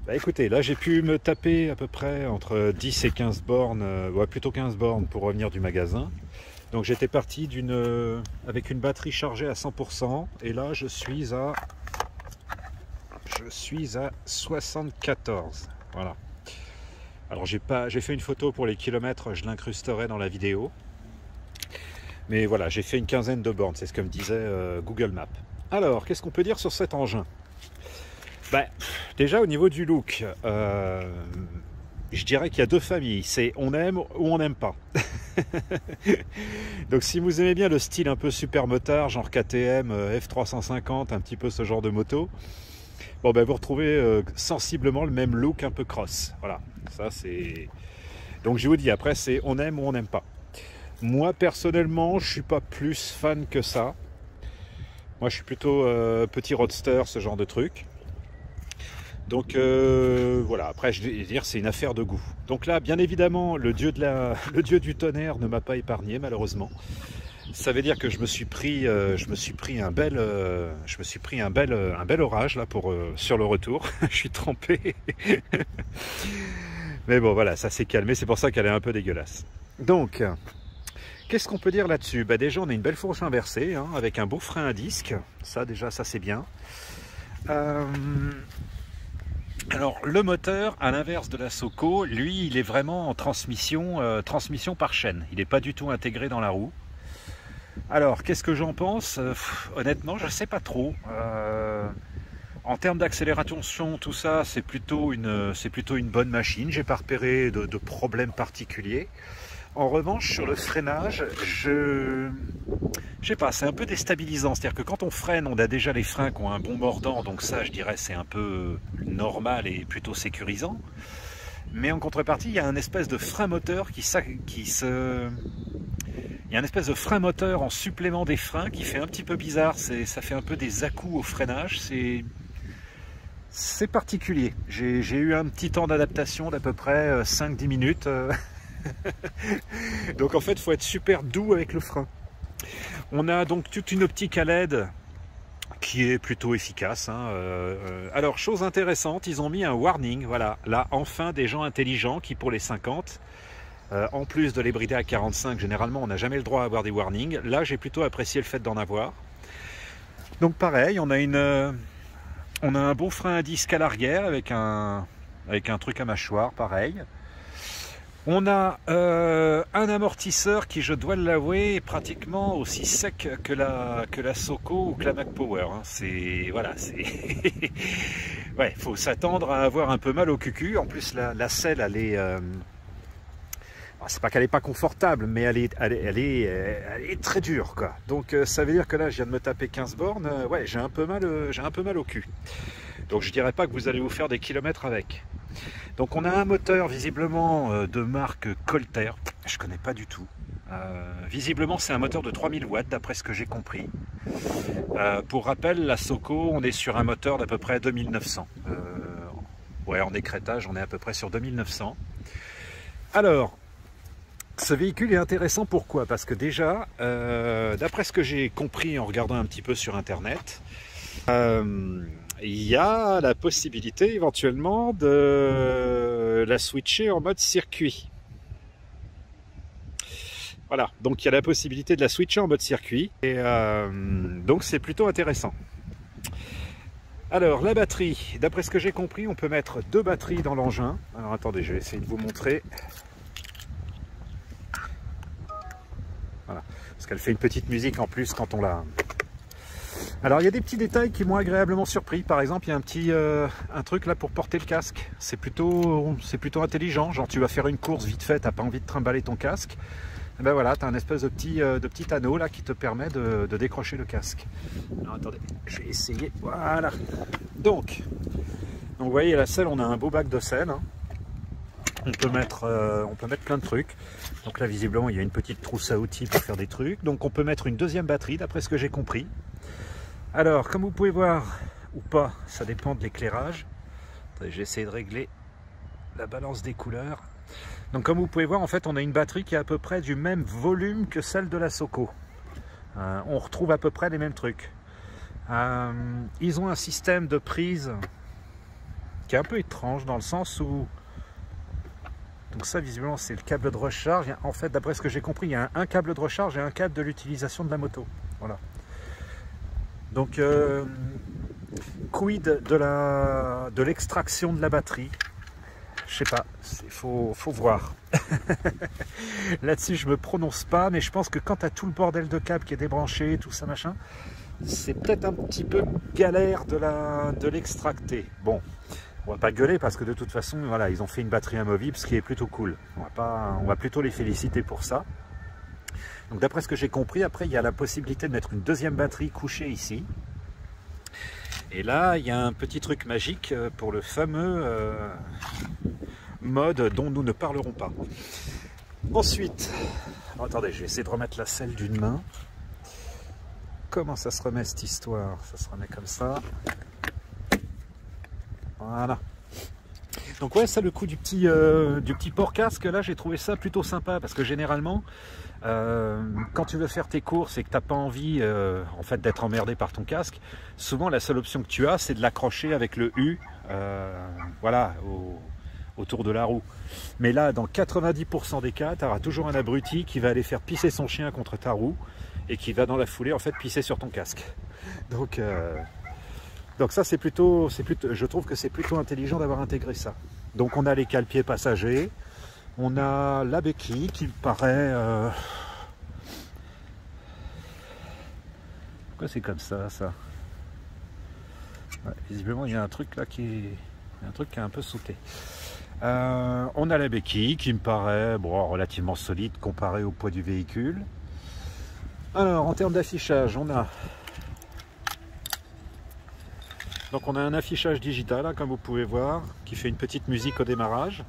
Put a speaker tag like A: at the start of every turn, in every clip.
A: Bah écoutez, là j'ai pu me taper à peu près entre 10 et 15 bornes, ouais, plutôt 15 bornes pour revenir du magasin. Donc j'étais parti avec une batterie chargée à 100% et là je suis à 74. Voilà. Alors j'ai fait une photo pour les kilomètres, je l'incrusterai dans la vidéo. Mais voilà, j'ai fait une quinzaine de bornes, c'est ce que me disait Google Maps. Alors, qu'est-ce qu'on peut dire sur cet engin? Ben, déjà au niveau du look, je dirais qu'il y a deux familles, c'est on aime ou on n'aime pas. Donc si vous aimez bien le style un peu super motard, genre KTM, F350, un petit peu ce genre de moto, bon ben vous retrouvez sensiblement le même look un peu cross. Voilà, ça c'est... Donc je vous dis, après c'est on aime ou on n'aime pas. Moi personnellement, je suis pas plus fan que ça. Moi je suis plutôt petit roadster, ce genre de truc. Donc voilà, après je vais dire c'est une affaire de goût. Donc là, bien évidemment, le dieu du tonnerre ne m'a pas épargné malheureusement. Ça veut dire que je me suis pris un bel orage là sur le retour. Je suis trempé. Mais bon voilà, ça s'est calmé, c'est pour ça qu'elle est un peu dégueulasse. Donc, qu'est-ce qu'on peut dire là-dessus? Bah déjà on a une belle fourche inversée, hein, avec un beau frein à disque. Ça déjà, ça c'est bien. Alors le moteur, à l'inverse de la Soko, lui il est vraiment en transmission par chaîne. Il n'est pas du tout intégré dans la roue. Alors qu'est-ce que j'en pense? Honnêtement je ne sais pas trop. En termes d'accélération, tout ça, c'est plutôt une bonne machine. J'ai pas repéré de problème particulier. En revanche, sur le freinage, je sais pas, c'est un peu déstabilisant. C'est-à-dire que quand on freine, on a déjà les freins qui ont un bon mordant, donc ça, je dirais, c'est un peu normal et plutôt sécurisant. Mais en contrepartie, il y a un espèce de frein moteur il y a un espèce de frein moteur en supplément des freins qui fait un petit peu bizarre. Ça fait un peu des à-coups au freinage. C'est particulier. J'ai eu un petit temps d'adaptation d'à peu près 5-10 minutes. Donc en fait, il faut être super doux avec le frein. On a donc toute une optique à LED qui est plutôt efficace, hein. Alors, chose intéressante, ils ont mis un warning. Voilà, là, enfin, des gens intelligents qui, pour les 50, en plus de les brider à 45, généralement, on n'a jamais le droit à avoir des warnings. Là, j'ai plutôt apprécié le fait d'en avoir. Donc, pareil, on a un bon frein à disque à l'arrière avec un truc à mâchoire, pareil. On a un amortisseur qui, je dois l'avouer, est pratiquement aussi sec que la Soko ou que la Mac Power. Hein. Voilà, ouais, faut s'attendre à avoir un peu mal au cucu. En plus, la selle, elle est, c'est pas qu'elle est pas confortable, mais elle est très dure, quoi. Donc, ça veut dire que là, je viens de me taper 15 bornes. Ouais, j'ai un peu mal au cul. Donc, je dirais pas que vous allez vous faire des kilomètres avec. Donc on a un moteur visiblement de marque Colter, je connais pas du tout. Visiblement c'est un moteur de 3000 watts d'après ce que j'ai compris. Pour rappel, la Soko, on est sur un moteur d'à peu près 2900. Ouais, en écrêtage, on est à peu près sur 2900. Alors, ce véhicule est intéressant, pourquoi? Parce que déjà, d'après ce que j'ai compris en regardant un petit peu sur internet, il y a la possibilité éventuellement de la switcher en mode circuit. Voilà, donc il y a la possibilité de la switcher en mode circuit. Et donc c'est plutôt intéressant. Alors la batterie, d'après ce que j'ai compris, on peut mettre 2 batteries dans l'engin. Alors attendez, je vais essayer de vous montrer. Voilà, parce qu'elle fait une petite musique en plus quand on la... Alors il y a des petits détails qui m'ont agréablement surpris. Par exemple, il y a un truc là pour porter le casque. C'est plutôt intelligent. Genre tu vas faire une course vite fait, t'as pas envie de trimballer ton casque. Et ben voilà, tu as un espèce de petit anneau là qui te permet de décrocher le casque. Alors attendez, je vais essayer. Voilà. Donc vous voyez la selle, on a un beau bac de selle. Hein. On peut mettre plein de trucs. Donc là visiblement il y a une petite trousse à outils pour faire des trucs. Donc on peut mettre une deuxième batterie d'après ce que j'ai compris. Alors, comme vous pouvez voir, ou pas, ça dépend de l'éclairage. J'ai essayé de régler la balance des couleurs. Donc, comme vous pouvez voir, en fait, on a une batterie qui est à peu près du même volume que celle de la Soko. On retrouve à peu près les mêmes trucs. Ils ont un système de prise qui est un peu étrange dans le sens où... Donc ça, visiblement, c'est le câble de recharge. En fait, d'après ce que j'ai compris, il y a un câble de recharge et un câble de l'utilisation de la moto. Voilà. Donc, quid de l'extraction de la batterie? Je sais pas, il faut voir. Là-dessus, je me prononce pas, mais je pense que quand tu as tout le bordel de câbles qui est débranché, tout ça, machin, c'est peut-être un petit peu galère de l'extracter. Bon, on va pas gueuler parce que de toute façon, voilà, ils ont fait une batterie amovible, ce qui est plutôt cool. On va plutôt les féliciter pour ça. Donc d'après ce que j'ai compris, après il y a la possibilité de mettre une deuxième batterie couchée ici. Et là, il y a un petit truc magique pour le fameux mode dont nous ne parlerons pas. Ensuite, attendez, je vais essayer de remettre la selle d'une main. Comment ça se remet cette histoire? Ça se remet comme ça. Voilà. Donc ouais, ça, le coup du petit port-casque, là, j'ai trouvé ça plutôt sympa, parce que généralement, quand tu veux faire tes courses et que tu n'as pas envie en fait, d'être emmerdé par ton casque, souvent la seule option que tu as, c'est de l'accrocher avec le U, voilà, autour de la roue. Mais là, dans 90% des cas, tu auras toujours un abruti qui va aller faire pisser son chien contre ta roue, et qui va dans la foulée, en fait, pisser sur ton casque. Donc ça, c'est plutôt, je trouve que c'est plutôt intelligent d'avoir intégré ça. Donc on a les cale-pieds passagers, on a la béquille qui me paraît... Pourquoi c'est comme ça ouais, visiblement, il y a un truc là qui a un peu sauté. On a la béquille qui me paraît relativement solide comparé au poids du véhicule. Alors, en termes d'affichage, on a un affichage digital, hein, comme vous pouvez voir, qui fait une petite musique au démarrage.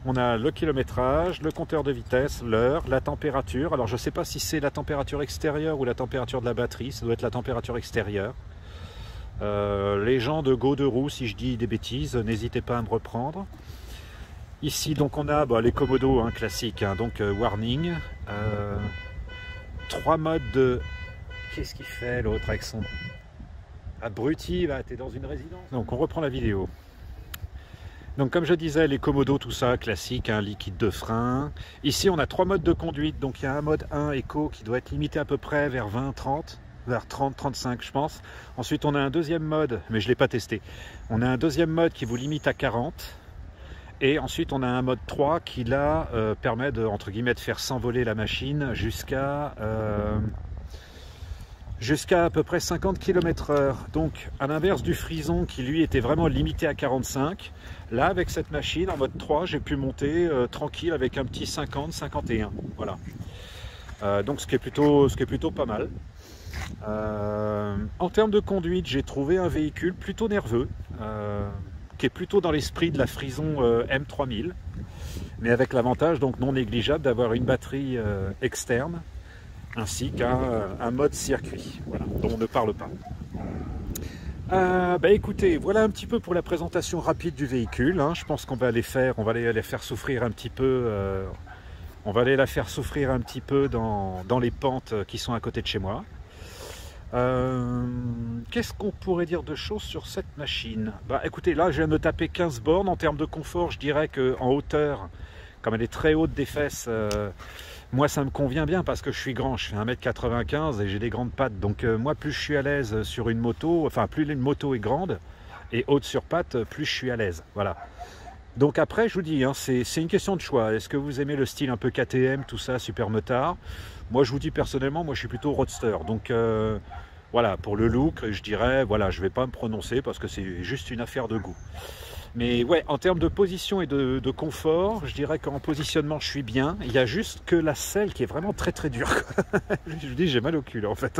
A: On a le kilométrage, le compteur de vitesse, l'heure, la température. Alors, je ne sais pas si c'est la température extérieure ou la température de la batterie. Ça doit être la température extérieure. Les gens de Go de roue, si je dis des bêtises, n'hésitez pas à me reprendre. Ici, donc, on a les Komodo hein, classiques, hein, donc warning. 3 modes de... Qu'est-ce qu'il fait l'autre avec son... Abruti, là, t'es dans une résidence. Donc on reprend la vidéo. Donc comme je disais, les Komodo, tout ça, classique, hein, liquide de frein. Ici on a 3 modes de conduite, donc il y a un mode 1 éco qui doit être limité à peu près vers 20-30, vers 30-35 je pense. Ensuite on a un deuxième mode, mais je ne l'ai pas testé. On a un deuxième mode qui vous limite à 40. Et ensuite on a un mode 3 qui là permet de, entre guillemets, de faire s'envoler la machine jusqu'à à peu près 50 km/h. Donc à l'inverse du Frison qui lui était vraiment limité à 45, là avec cette machine en mode 3 j'ai pu monter tranquille avec un petit 50-51. Voilà. Donc ce qui est plutôt pas mal. En termes de conduite, j'ai trouvé un véhicule plutôt nerveux, qui est plutôt dans l'esprit de la Frison M3000, mais avec l'avantage donc non négligeable d'avoir une batterie externe, ainsi qu'un mode circuit, voilà, dont on ne parle pas. Écoutez, voilà un petit peu pour la présentation rapide du véhicule, hein. Je pense qu'on va les faire souffrir un petit peu, on va aller la faire souffrir un petit peu dans les pentes qui sont à côté de chez moi. Qu'est-ce qu'on pourrait dire de choses sur cette machine? Écoutez, là je viens de me taper 15 bornes. En termes de confort, je dirais qu'en hauteur, comme elle est très haute des fesses, moi ça me convient bien parce que je suis grand, je fais 1m95 et j'ai des grandes pattes, donc moi plus je suis à l'aise sur une moto, enfin plus une moto est grande et haute sur pattes, plus je suis à l'aise, voilà. Donc après je vous dis, hein, c'est une question de choix. Est-ce que vous aimez le style un peu KTM, tout ça, super motard? Moi je vous dis personnellement, moi je suis plutôt roadster, donc voilà, pour le look je dirais, voilà, je vais pas me prononcer parce que c'est juste une affaire de goût. Mais ouais, en termes de position et de confort, je dirais qu'en positionnement, je suis bien. Il y a juste que la selle qui est vraiment très très dure. Je vous dis, j'ai mal au cul là, en fait.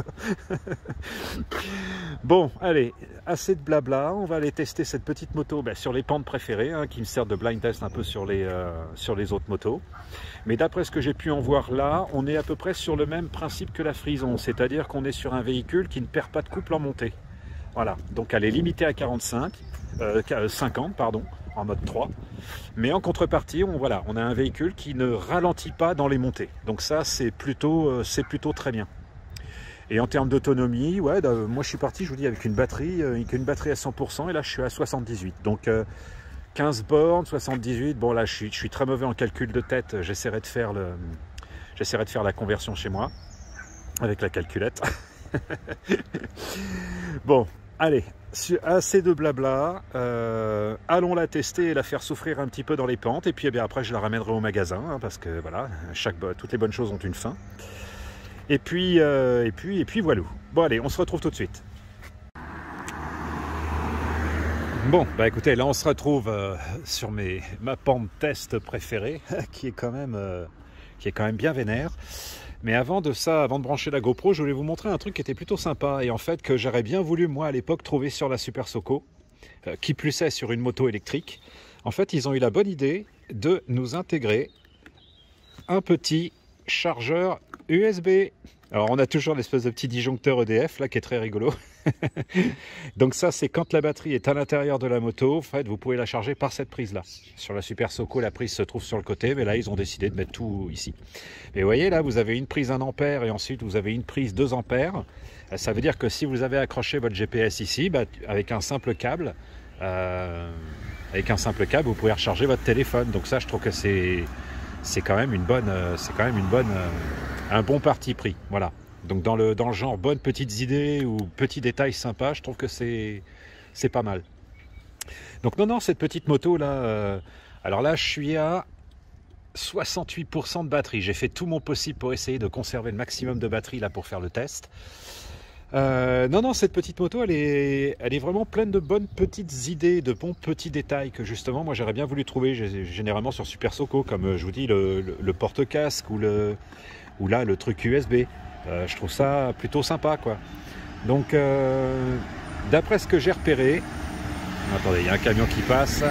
A: Bon, allez, assez de blabla. On va aller tester cette petite moto sur les pentes préférées, hein, qui me servent de blind test un peu sur les autres motos. Mais d'après ce que j'ai pu en voir là, on est à peu près sur le même principe que la Frison. C'est-à-dire qu'on est sur un véhicule qui ne perd pas de couple en montée. Voilà, donc elle est limitée à 50 pardon, en mode 3, mais en contrepartie on a un véhicule qui ne ralentit pas dans les montées, donc ça c'est plutôt très bien. Et en termes d'autonomie, ouais, moi je suis parti, je vous dis, avec une batterie à 100%, et là je suis à 78. Donc 15 bornes, 78, bon là je suis très mauvais en calcul de tête, j'essaierai de faire la conversion chez moi, avec la calculette. Bon, allez, assez de blabla, allons la tester et la faire souffrir un petit peu dans les pentes, et puis eh bien, après je la ramènerai au magasin, hein, parce que voilà, toutes les bonnes choses ont une fin. Et puis voilà. Bon allez, on se retrouve tout de suite. Bon, bah écoutez, là on se retrouve sur ma pente test préférée, qui est quand même bien vénère. Mais avant de brancher la GoPro, je voulais vous montrer un truc qui était plutôt sympa, et en fait que j'aurais bien voulu moi à l'époque trouver sur la Super Soco, qui plus est sur une moto électrique. En fait, ils ont eu la bonne idée de nous intégrer un petit chargeur USB. Alors on a toujours l'espèce de petit disjoncteur EDF là qui est très rigolo. Donc ça, c'est quand la batterie est à l'intérieur de la moto, en fait vous pouvez la charger par cette prise là. Sur la Super Soco, la prise se trouve sur le côté, mais là ils ont décidé de mettre tout ici. Et vous voyez là, vous avez une prise 1 ampère et ensuite vous avez une prise 2 ampères. Ça veut dire que si vous avez accroché votre GPS ici, bah, avec un simple câble, vous pouvez recharger votre téléphone. Donc ça, je trouve que c'est quand même un bon parti pris. Voilà. Donc dans le genre bonnes petites idées ou petits détails sympas, je trouve que c'est pas mal. Donc non, cette petite moto là, alors là je suis à 68% de batterie. J'ai fait tout mon possible pour essayer de conserver le maximum de batterie là pour faire le test. Non, cette petite moto, elle est vraiment pleine de bonnes petites idées, de bons petits détails que justement moi j'aurais bien voulu trouver généralement sur Super Soco, comme je vous dis le porte-casque ou là le truc USB. Je trouve ça plutôt sympa quoi. Donc d'après ce que j'ai repéré, attendez, il y a un camion qui passe.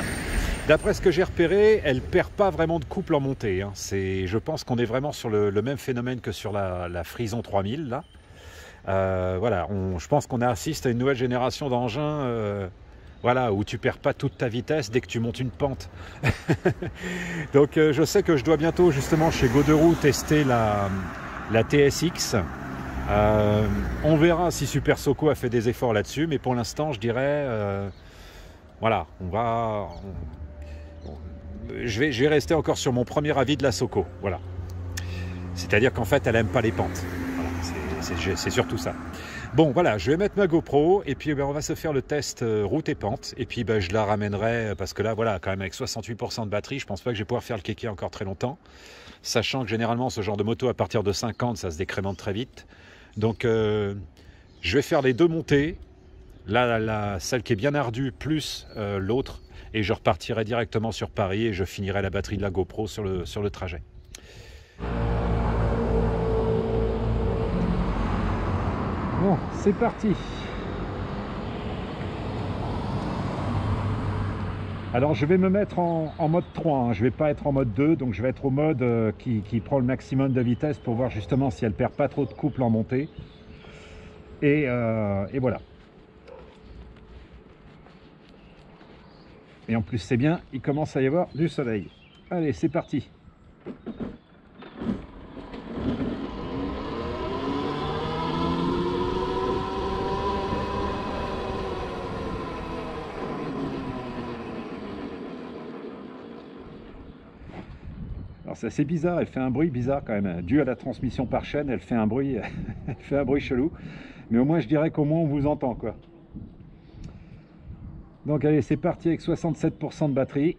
A: D'après ce que j'ai repéré, elle perd pas vraiment de couple en montée, hein. Je pense qu'on est vraiment sur le même phénomène que sur la Frison 3000 là. Voilà, je pense qu'on assiste à une nouvelle génération d'engins voilà, où tu perds pas toute ta vitesse dès que tu montes une pente. Donc je sais que je dois bientôt justement chez Goderoo tester la TSX. On verra si Super Soco a fait des efforts là-dessus, mais pour l'instant je dirais voilà, je vais rester encore sur mon premier avis de la Soco. Voilà, c'est-à-dire qu'en fait elle aime pas les pentes. C'est surtout ça. Bon voilà, je vais mettre ma GoPro et puis on va se faire le test route et pente, et puis je la ramènerai parce que là voilà, quand même avec 68% de batterie, je pense pas que je vais pouvoir faire le kéké encore très longtemps, sachant que généralement ce genre de moto à partir de 50 ça se décrémente très vite. Donc je vais faire les deux montées, celle qui est bien ardue plus l'autre, et je repartirai directement sur Paris et je finirai la batterie de la GoPro sur le trajet. Bon, c'est parti. Alors je vais me mettre en mode 3, hein. Je ne vais pas être en mode 2, donc je vais être au mode qui prend le maximum de vitesse pour voir justement si elle perd pas trop de couple en montée. Et voilà. Et en plus c'est bien, il commence à y avoir du soleil. Allez, c'est parti. Alors c'est assez bizarre, elle fait un bruit bizarre quand même, dû à la transmission par chaîne, elle fait un bruit, elle fait un bruit chelou, mais au moins je dirais qu'au moins on vous entend quoi. Donc allez, c'est parti avec 67% de batterie.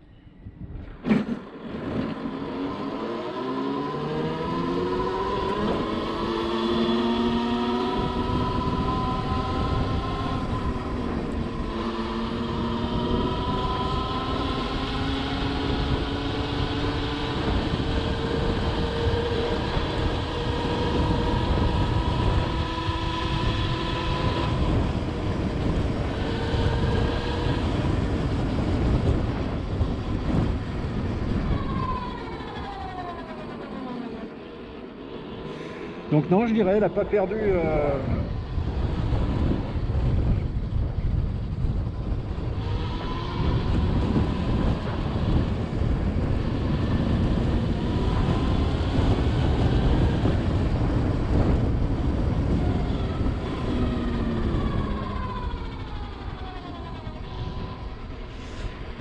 A: Donc non, je dirais, elle n'a pas perdu...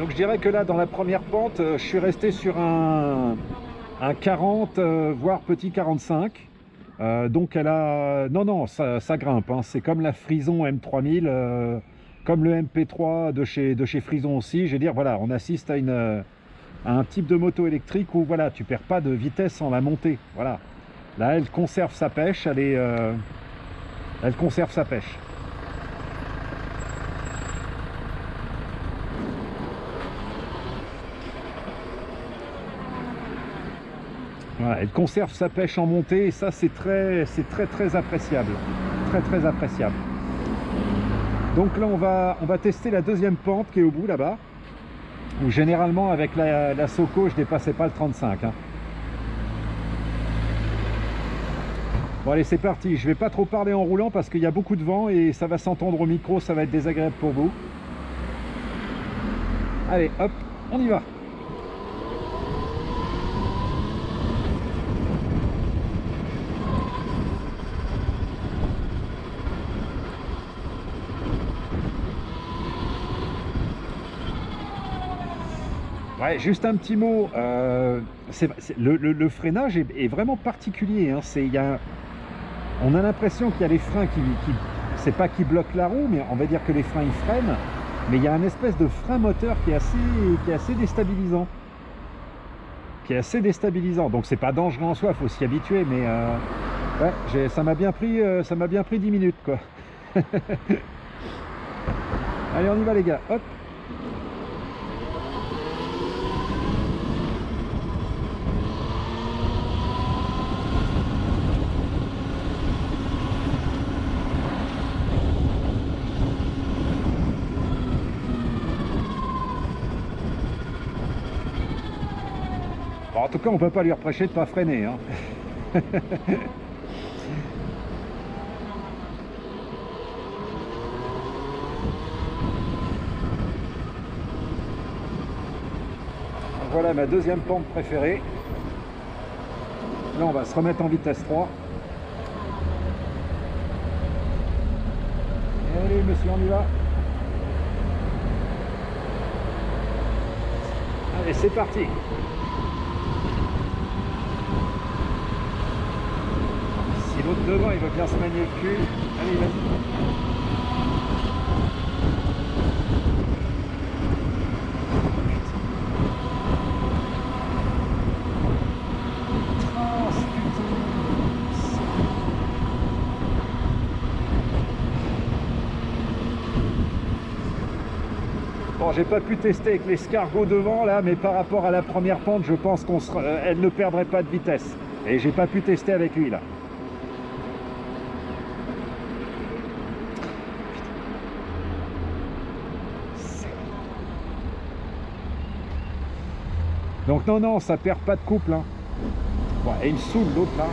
A: Donc je dirais que là, dans la première pente, je suis resté sur un 40, voire petit 45. Donc elle a... Non, non, ça grimpe, hein. C'est comme la Frison M3000, comme le MP3 de chez Frison aussi. Je veux dire, voilà, on assiste à un type de moto électrique où voilà, tu perds pas de vitesse en la montée. Voilà. Là, elle conserve sa pêche, elle conserve sa pêche. Voilà, elle conserve sa pêche en montée et ça c'est très appréciable. Très appréciable. Donc là on va tester la deuxième pente qui est au bout là-bas. Où généralement avec la Soco je dépassais pas le 35. Hein. Bon allez c'est parti, je vais pas trop parler en roulant parce qu'il y a beaucoup de vent et ça va s'entendre au micro, ça va être désagréable pour vous. Allez hop, on y va. Ouais, juste un petit mot, le freinage est vraiment particulier. Hein. On a l'impression qu'il y a les freins c'est pas qui bloquent la roue, mais on va dire que les freins ils freinent, mais il y a un espèce de frein moteur qui est assez déstabilisant. Donc c'est pas dangereux en soi, faut s'y habituer, mais ouais, ça m'a bien pris 10 minutes quoi. Allez on y va les gars, hop. En tout cas, on peut pas lui reprocher de pas freiner. Hein. Voilà ma deuxième pente préférée. Là, on va se remettre en vitesse 3. Allez, monsieur, on y va. Allez, c'est parti. Si l'autre devant, il veut bien se manier le cul. Allez, vas-y. Bon, j'ai pas pu tester avec l'escargot devant là, mais par rapport à la première pente, je pense elle ne perdrait pas de vitesse. Et j'ai pas pu tester avec lui là. Donc non, non, ça perd pas de couple. Hein. Bon, et il me saoule l'autre là.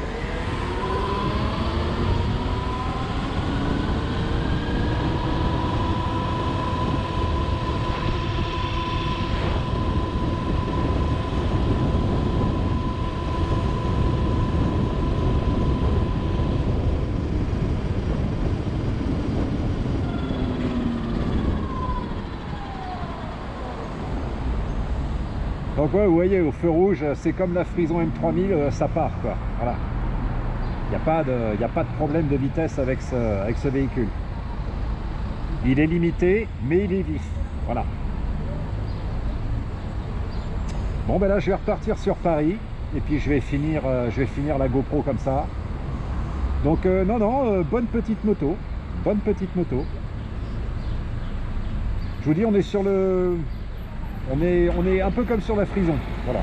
A: Donc ouais, vous voyez, au feu rouge, c'est comme la Frison M3000, ça part quoi. Voilà. Il n'y a pas de problème de vitesse avec ce véhicule. Il est limité, mais il est vif. Voilà. Bon ben là, je vais repartir sur Paris. Et puis je vais finir la GoPro comme ça. Donc non, non, bonne petite moto. Bonne petite moto. Je vous dis, on est sur le... On est un peu comme sur la Frison, voilà.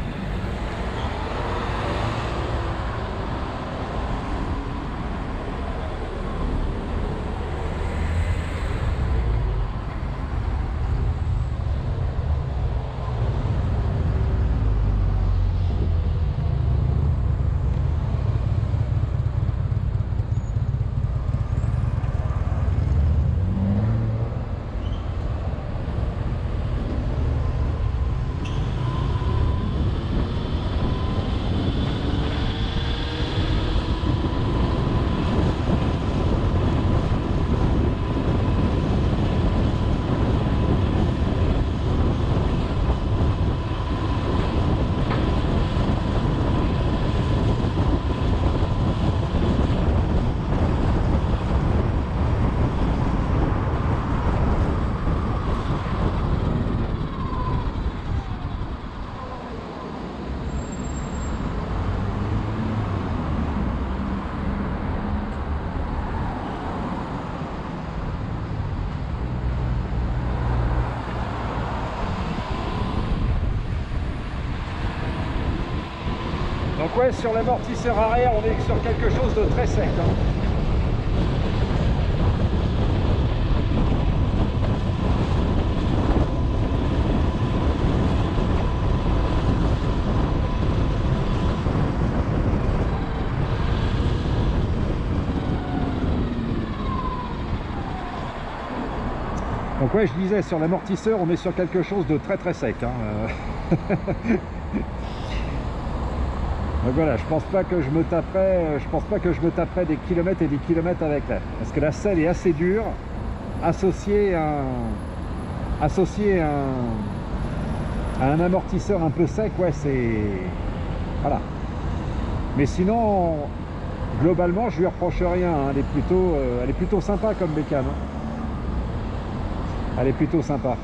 A: Donc ouais, sur l'amortisseur arrière, on est sur quelque chose de très sec. Hein. Donc ouais, je disais, sur l'amortisseur, on est sur quelque chose de très très sec. Hein. Donc voilà, je pense pas que je me taperais des kilomètres et des kilomètres avec là. Parce que la selle est assez dure, associée à un amortisseur un peu sec, ouais, c'est... Voilà. Mais sinon, globalement, je lui reproche rien. Hein. Elle est plutôt sympa comme bécane. Hein. Elle est plutôt sympa.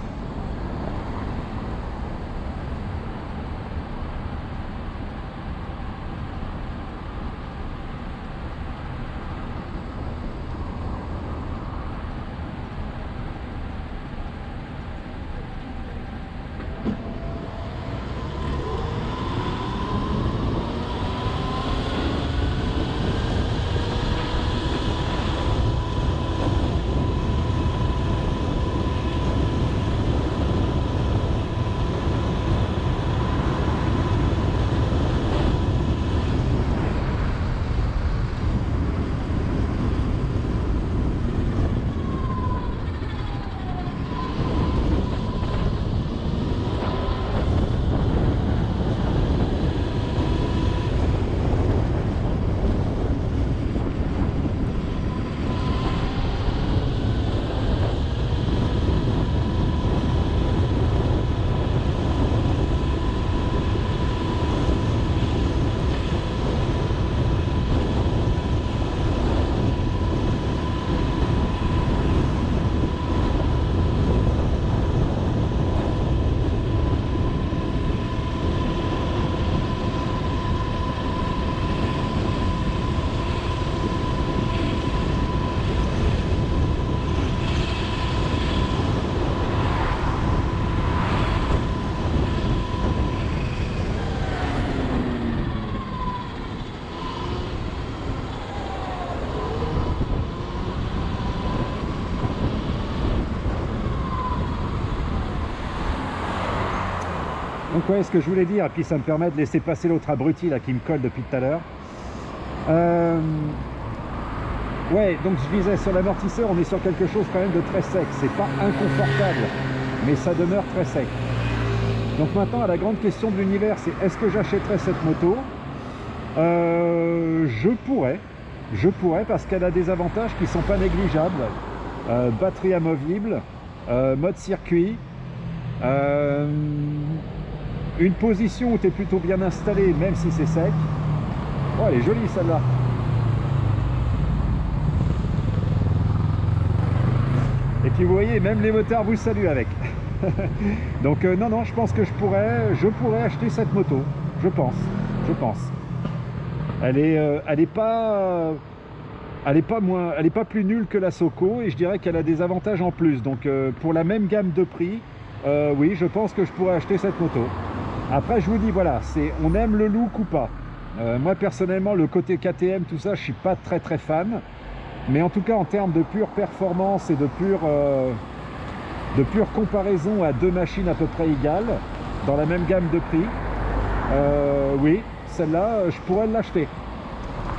A: Donc ouais, ce que je voulais dire, et puis ça me permet de laisser passer l'autre abruti là qui me colle depuis tout à l'heure. Ouais, donc je disais, sur l'amortisseur, on est sur quelque chose quand même de très sec. C'est pas inconfortable, mais ça demeure très sec. Donc maintenant, la grande question de l'univers, c'est est-ce que j'achèterais cette moto? Je pourrais parce qu'elle a des avantages qui sont pas négligeables. Batterie amovible, mode circuit, une position où tu es plutôt bien installé même si c'est sec. Oh, elle est jolie celle-là. Et puis vous voyez, même les motards vous saluent avec. Donc non, je pense que je pourrais acheter cette moto. Je pense. Elle est pas plus nulle que la Soko et je dirais qu'elle a des avantages en plus. Donc pour la même gamme de prix, oui, je pense que je pourrais acheter cette moto. Après, je vous dis, voilà, on aime le look ou pas. Moi personnellement, le côté KTM, tout ça, je suis pas très fan. Mais en tout cas, en termes de pure performance et de pure comparaison à deux machines à peu près égales, dans la même gamme de prix, oui, celle-là, je pourrais l'acheter.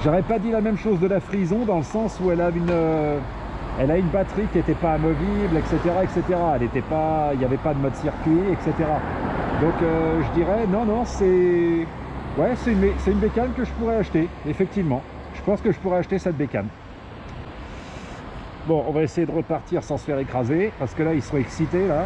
A: J'aurais pas dit la même chose de la Frison, dans le sens où elle a une batterie qui n'était pas amovible, etc. Il n'y avait pas de mode circuit, etc. Donc je dirais, non, c'est une bécane que je pourrais acheter, effectivement. Je pense que je pourrais acheter cette bécane. Bon, on va essayer de repartir sans se faire écraser, parce que là, ils sont excités, là.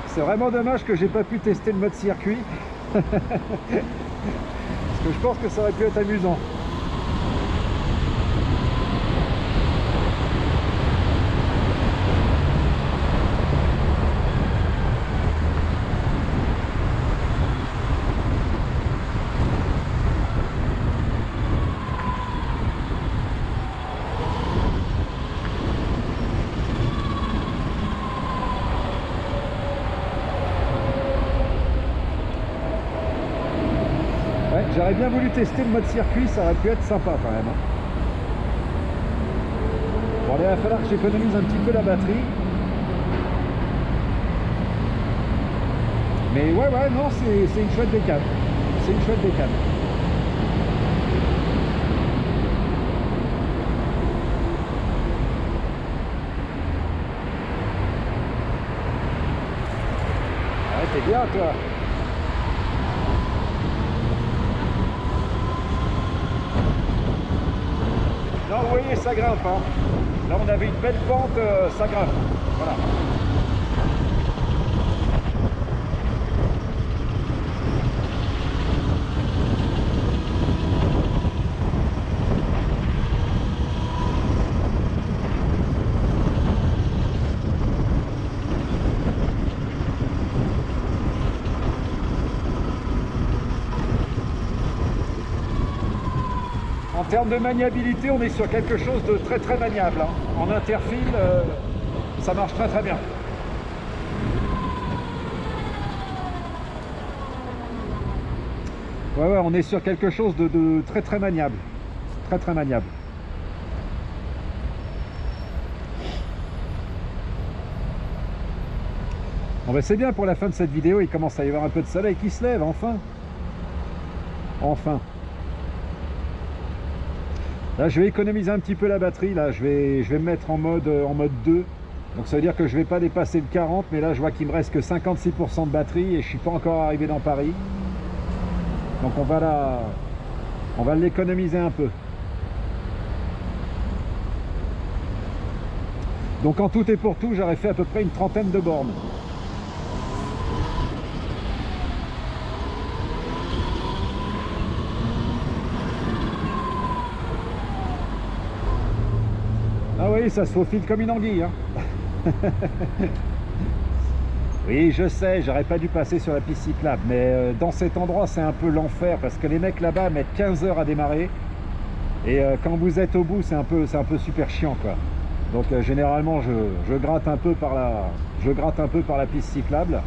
A: c'est vraiment dommage que j'ai pas pu tester le mode circuit. Parce que je pense que ça aurait pu être amusant. J'aurais bien voulu tester le mode circuit, ça aurait pu être sympa quand même. Bon, il va falloir que j'économise un petit peu la batterie. Mais ouais, non, c'est une chouette bécane. C'est une chouette bécane. Ouais, t'es bien toi. Là, vous voyez, ça grimpe. Hein. Là, on avait une belle pente, ça grimpe. Voilà. En termes de maniabilité, on est sur quelque chose de très très maniable. Hein. En interfile, ça marche très très bien. Ouais, on est sur quelque chose de très très maniable. Très très maniable. Bon ben c'est bien pour la fin de cette vidéo, il commence à y avoir un peu de soleil qui se lève, enfin. Enfin. Là je vais économiser un petit peu la batterie, là je vais me mettre en mode 2. Donc ça veut dire que je vais pas dépasser le 40, mais là je vois qu'il me reste que 56% de batterie et je suis pas encore arrivé dans Paris. Donc on va l'économiser un peu. Donc en tout et pour tout, j'aurais fait à peu près une trentaine de bornes. Ah oui, ça se faufile comme une anguille. Hein. Oui, je sais, j'aurais pas dû passer sur la piste cyclable, mais dans cet endroit, c'est un peu l'enfer parce que les mecs là-bas mettent 15 heures à démarrer et quand vous êtes au bout, c'est un peu super chiant, quoi. Donc généralement, je gratte un peu par la piste cyclable.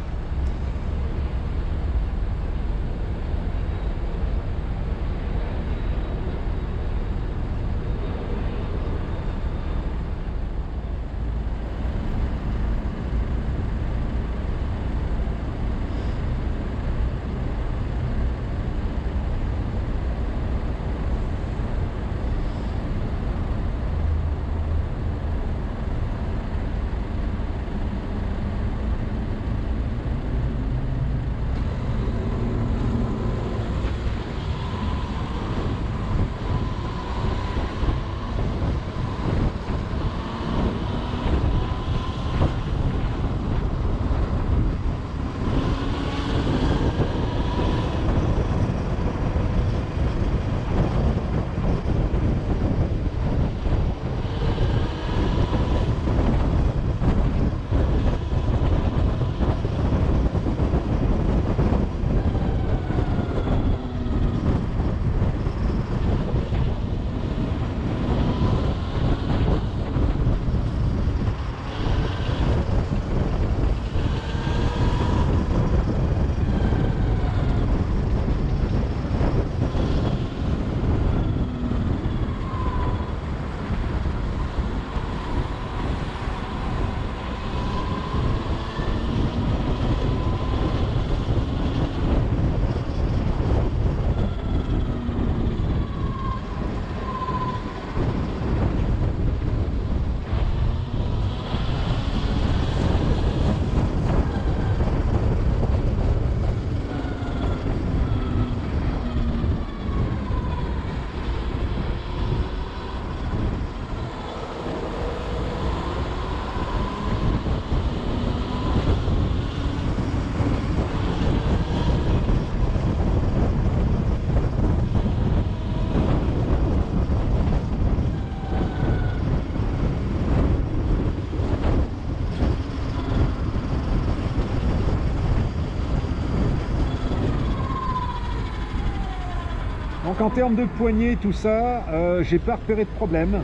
A: Donc en termes de poignée, tout ça, j'ai pas repéré de problème.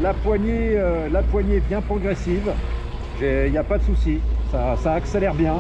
A: La poignée est bien progressive, il n'y a pas de souci, ça accélère bien.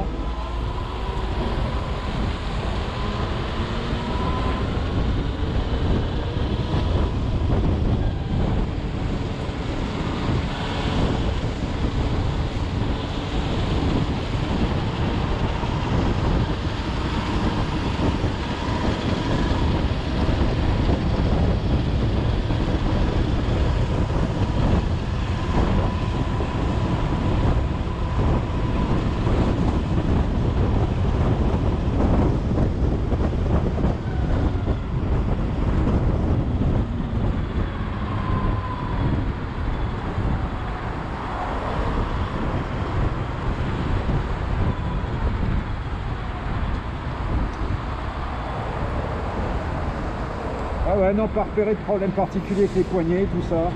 A: Ah ouais, non, pas repéré de problème particulier avec les poignées, tout ça.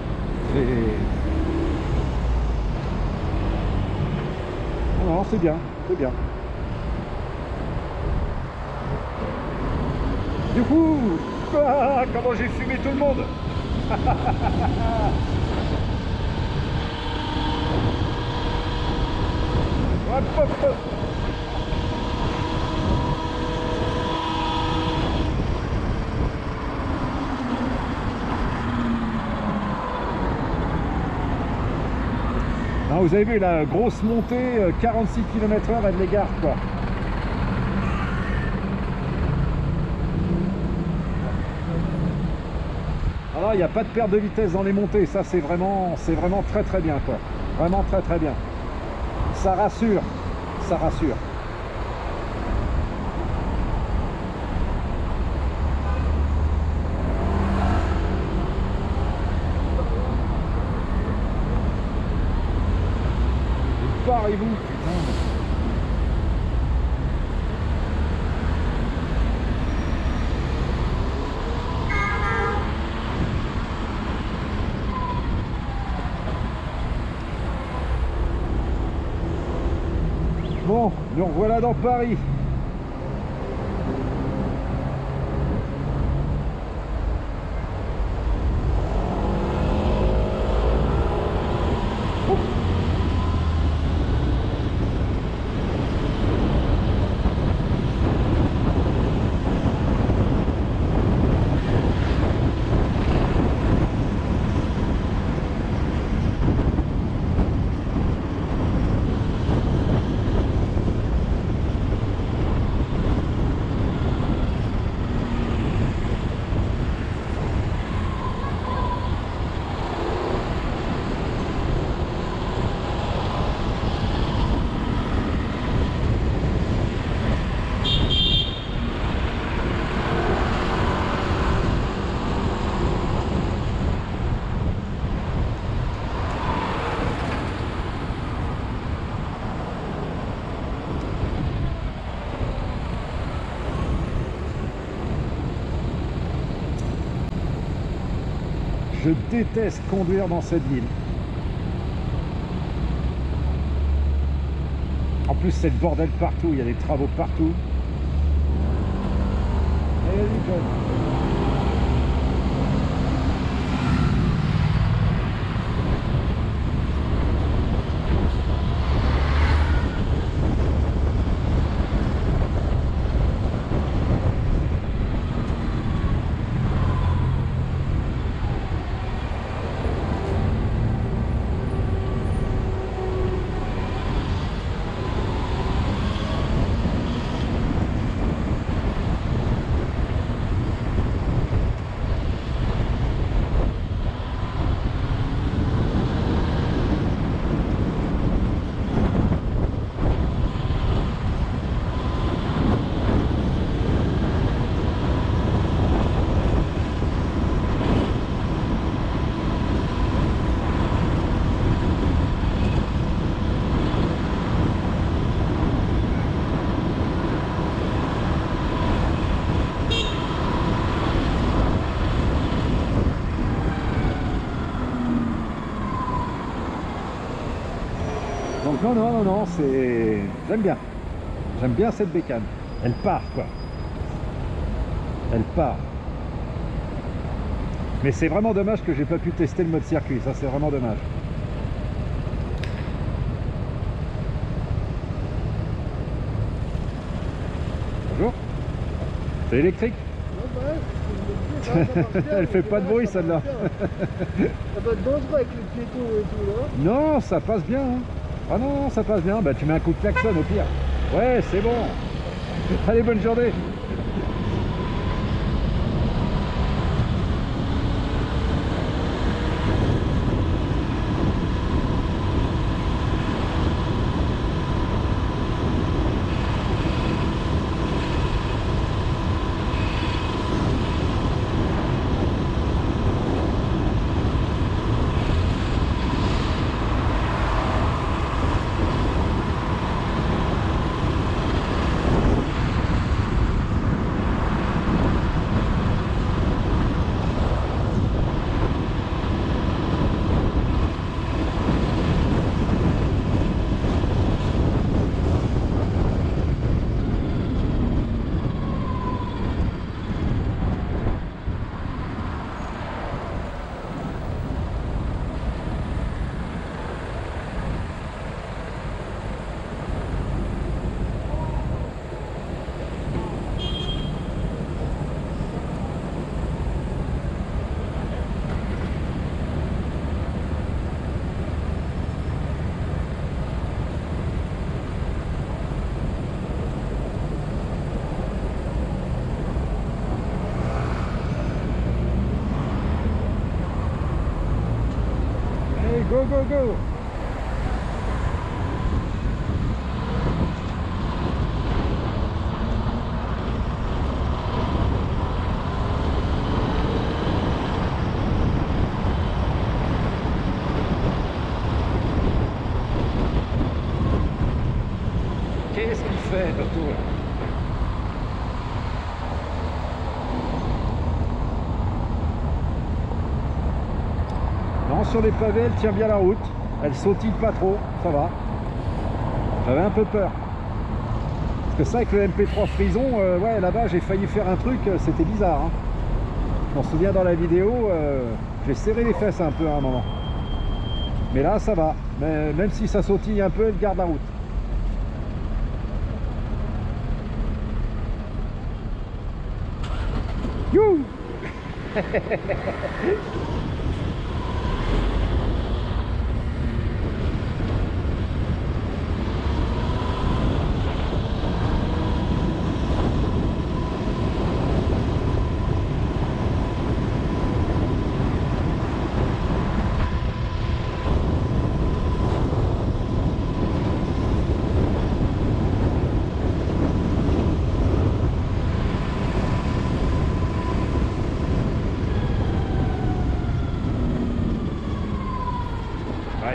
A: Non, c'est bien, c'est bien. Du coup, comment j'ai fumé tout le monde. Hop, hop, hop. Non, vous avez vu la grosse montée, 46 km/h, elle les garde quoi. Alors il n'y a pas de perte de vitesse dans les montées, ça c'est vraiment très très bien quoi. Vraiment très très bien. Ça rassure, ça rassure. Barrez-vous, putain. Bon, nous revoilà dans Paris. Je déteste conduire dans cette ville. En plus, c'est le bordel partout, il y a des travaux partout. Et donc non, c'est... J'aime bien. J'aime bien cette bécane. Elle part, quoi. Elle part. Mais c'est vraiment dommage que j'ai pas pu tester le mode circuit, ça c'est vraiment dommage. Bonjour. C'est électrique? Elle fait pas de bruit celle-là.
B: Ça doit être dangereux avec les piétons et tout là.
A: Non, ça passe bien. Hein. Ah non, ça passe bien. Bah tu mets un coup de klaxon au pire. Ouais, c'est bon. Allez, bonne journée. Go, go, go! Qu'est-ce qu'il fait, Toto? Non, sur les pavés, elle tient bien la route. Elle sautille pas trop, ça va. J'avais un peu peur. Parce que ça, avec le MP3 Frison, ouais, là-bas, j'ai failli faire un truc, c'était bizarre. Hein. Je m'en souviens dans la vidéo, j'ai serré les fesses un peu à un moment. Mais là, ça va. Mais même si ça sautille un peu, elle garde la route. Youhou.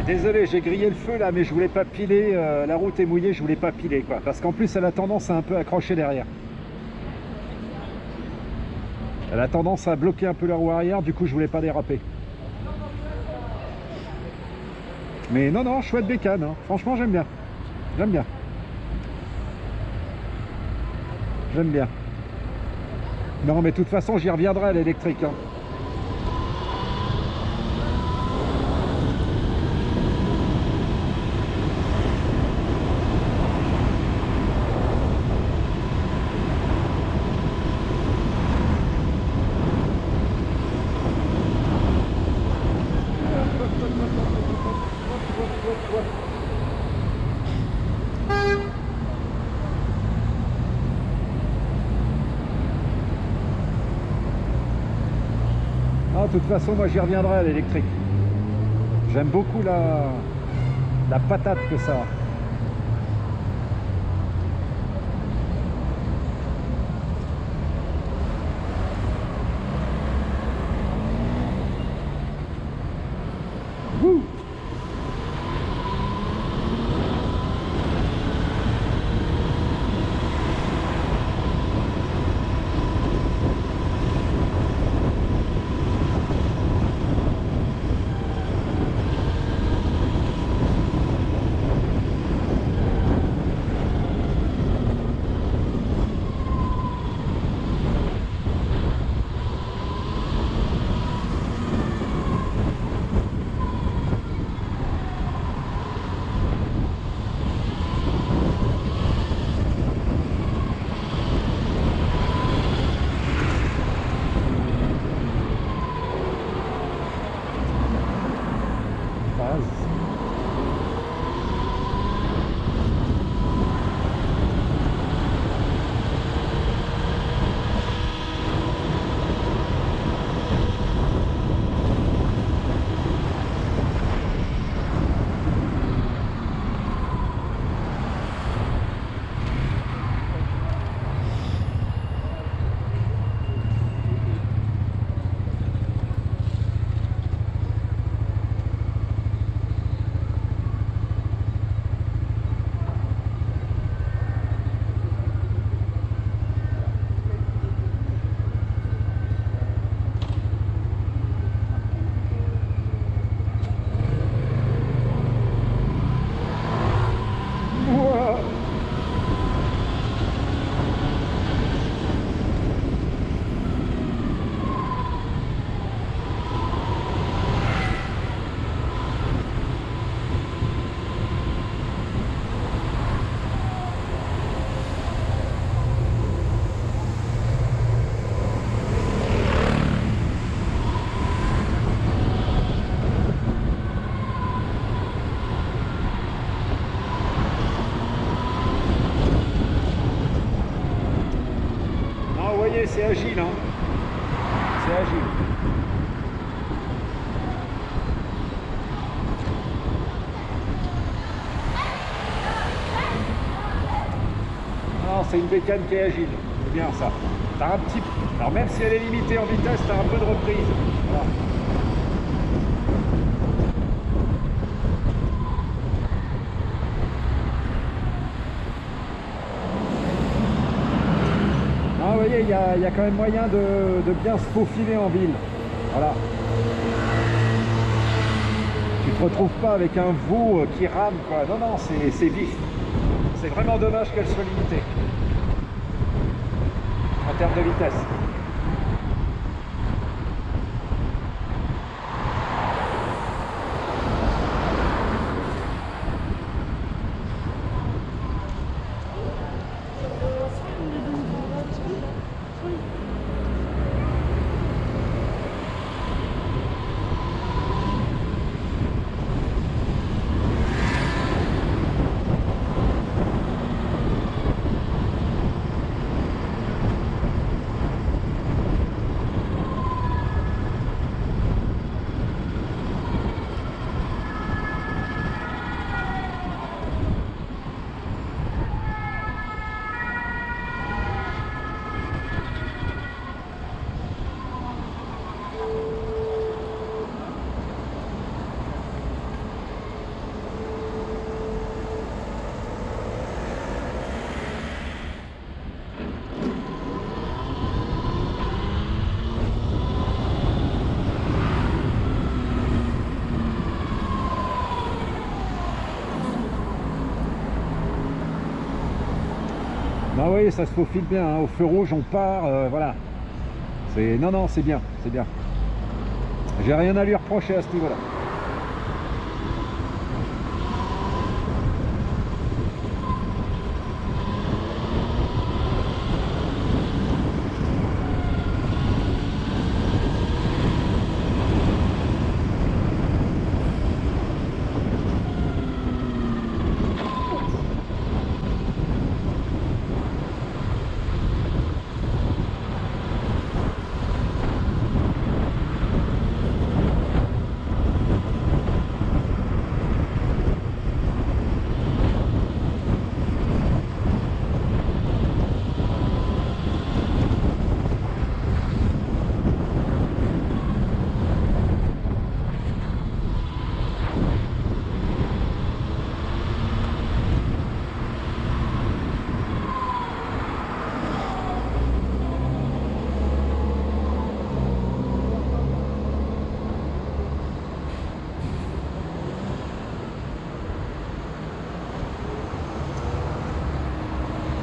A: Désolé, j'ai grillé le feu là, mais je voulais pas piler, la route est mouillée, je voulais pas piler quoi, parce qu'en plus elle a tendance à un peu accrocher derrière. Elle a tendance à bloquer un peu la roue arrière, du coup je voulais pas déraper. Mais non, non, chouette bécane, hein. Franchement j'aime bien. J'aime bien. J'aime bien. Non mais de toute façon j'y reviendrai à l'électrique. Hein. De toute façon, moi j'y reviendrai à l'électrique. J'aime beaucoup la patate que ça a. Wouh! voyez, c'est agile, hein. C'est agile. Non, c'est une bécane qui est agile. C'est bien ça. T'as un petit... Alors même si elle est limitée en vitesse, t'as un peu de reprise. Voilà. Ah, vous voyez, il y a quand même moyen de bien se faufiler en ville. Voilà. Tu te retrouves pas avec un veau qui rame, quoi. Non, non, c'est vif. C'est vraiment dommage qu'elle soit limitée en termes de vitesse. Ah oui, ça se faufile bien, hein. Au feu rouge on part, voilà. Non, non, c'est bien, c'est bien. J'ai rien à lui reprocher à ce niveau-là.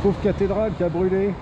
A: Pauvre cathédrale qui a brûlé.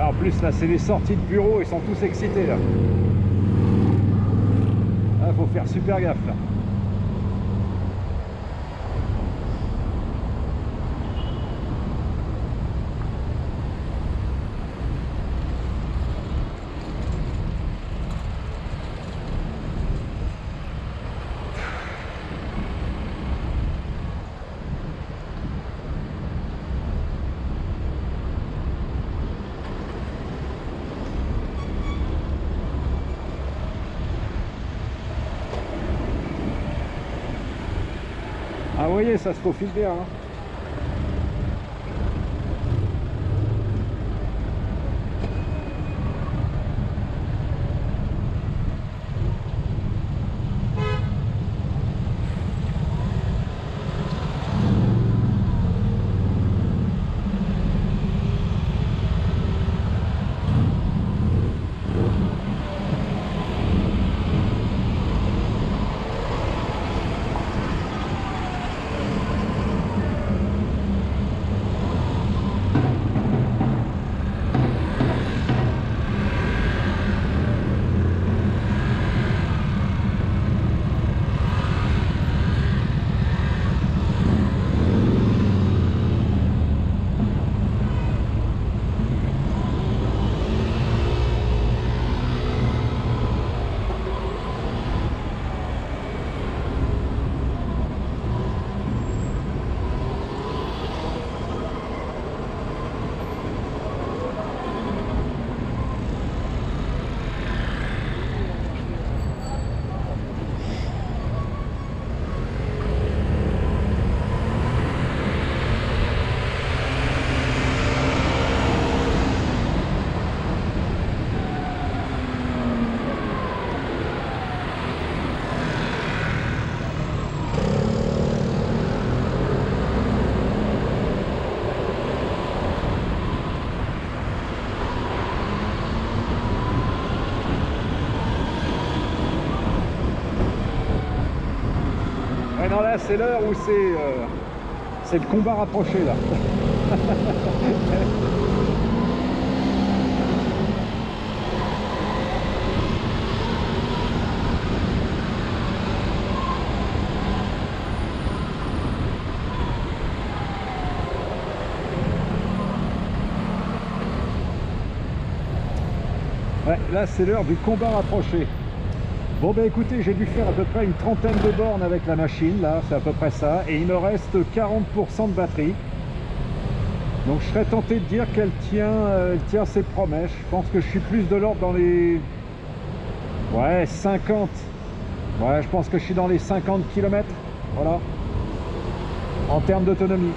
A: en plus là c'est les sorties de bureau, ils sont tous excités là. Ah, faut faire super gaffe là. Ah, vous voyez, ça se faufile bien. Hein. Ouais, non, là c'est l'heure où c'est le combat rapproché là. Ouais, là c'est l'heure du combat rapproché. Bon ben écoutez, j'ai dû faire à peu près une trentaine de bornes avec la machine, là c'est à peu près ça, et il me reste 40% de batterie. Donc je serais tenté de dire qu'elle tient ses promesses. Je pense que je suis plus de l'ordre dans les... Ouais, 50. Ouais, je pense que je suis dans les 50 km, voilà, en termes d'autonomie.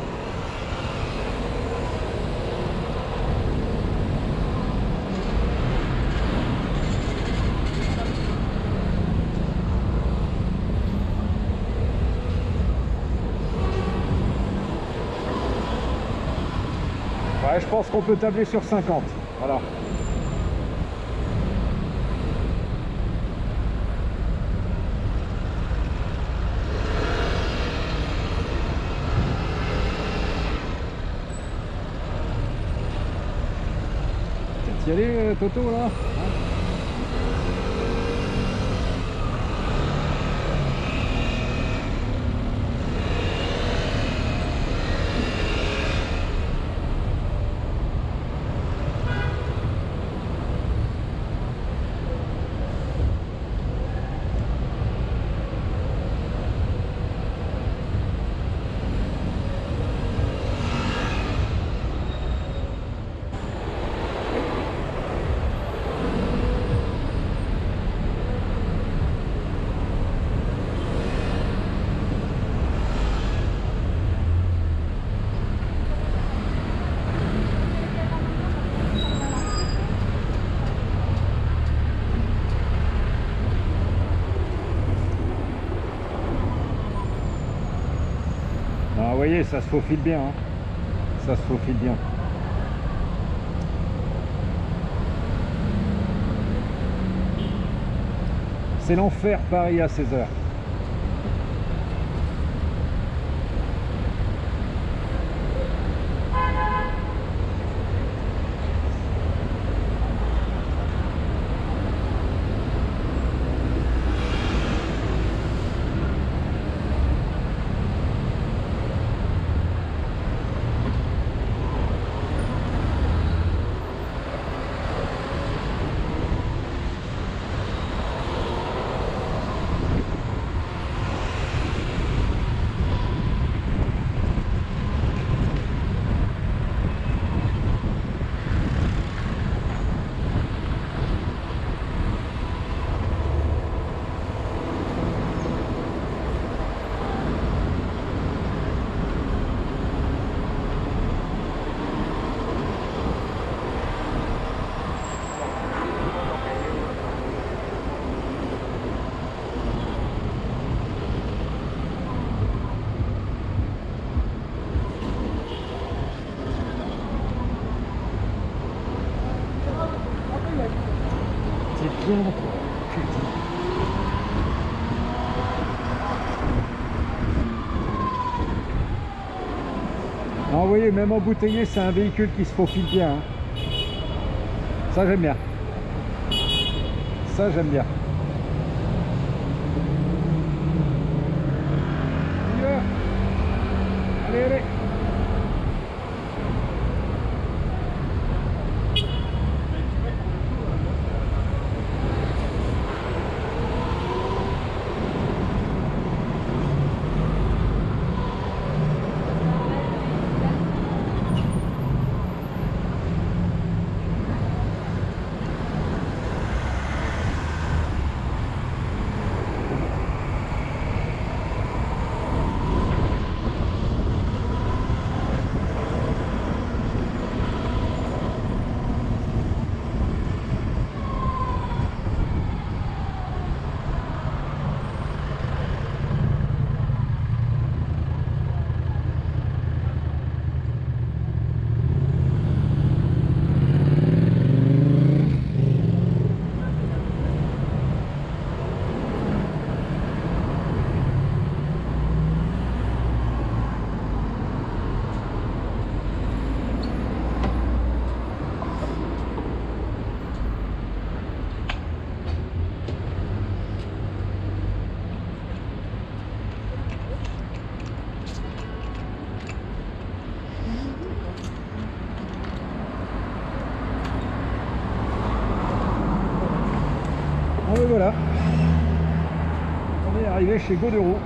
A: Ouais, je pense qu'on peut tabler sur 50. Voilà. Tu y aller, Toto, là, hein? Ah, vous voyez, ça se faufile bien, hein. Ça se faufile bien. C'est l'enfer Paris à 16h.
C: Ah, vous voyez, même embouteillé, c'est un véhicule qui se faufile bien. Hein. Ça, j'aime bien. Ça, j'aime bien. On y va. Allez, allez. Ah, et voilà, on est arrivé chez Goderoux.